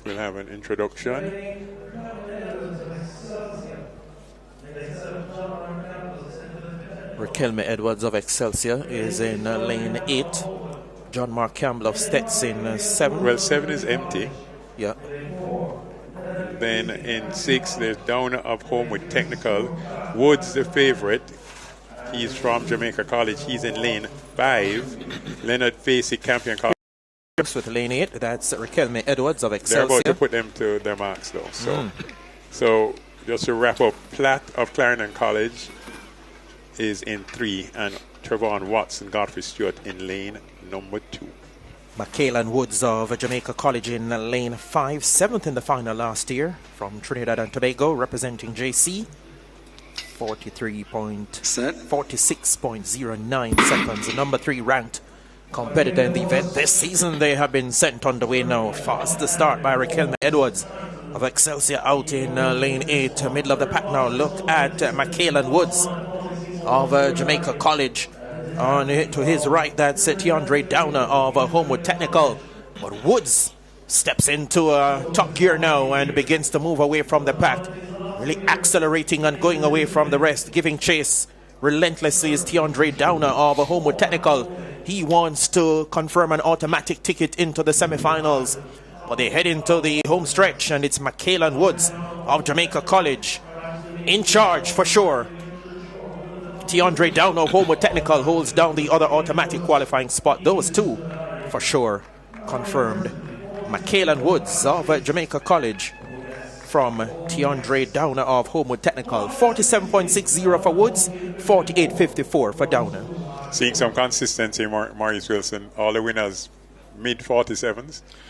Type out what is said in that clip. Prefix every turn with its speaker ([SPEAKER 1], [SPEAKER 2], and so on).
[SPEAKER 1] we'll have an introduction.
[SPEAKER 2] Raquelme Edwards of Excelsior is in lane 8. John Mark Campbell of Stetson 7.
[SPEAKER 1] Well, 7 is empty.
[SPEAKER 2] Yeah.
[SPEAKER 1] Then in 6, there's Downer of Homewood Technical. Woods, the favorite. He's from Jamaica College. He's in lane 5. Leonard Facey, Campion College.
[SPEAKER 2] With lane 8, that's Raquelme Edwards of Excelsior.
[SPEAKER 1] They're about to put them to their marks, though. So just to wrap up, Platt of Clarendon College is in 3, and Trevon Watson, Godfrey Stewart in lane number 2.
[SPEAKER 2] Makaelan Woods of Jamaica College in lane 5, 7th in the final last year from Trinidad and Tobago, representing JC. 46.09 seconds. Number 3 ranked competitor in the event this season. They have been sent underway now. Fast to start by Raquelme Edwards of Excelsior out in lane 8, middle of the pack now. Look at Makaelan Woods of Jamaica College. On to his right, that's Tiandre Downer of Homewood Technical. But Woods steps into top gear now and begins to move away from the pack. Really accelerating and going away from the rest. Giving chase relentlessly is Tiandre Downer of Homewood Technical. He wants to confirm an automatic ticket into the semifinals. But they head into the home stretch, and it's Makaelan Woods of Jamaica College in charge for sure. Tiandre Downer of Homewood Technical holds down the other automatic qualifying spot. Those two for sure confirmed. Makaelan Woods of Jamaica College from Tiandre Downer of Homewood Technical. 47.60 for Woods, 48.54 for Downer.
[SPEAKER 1] Seeing some consistency, Maurice Wilson. All the winners mid 47s.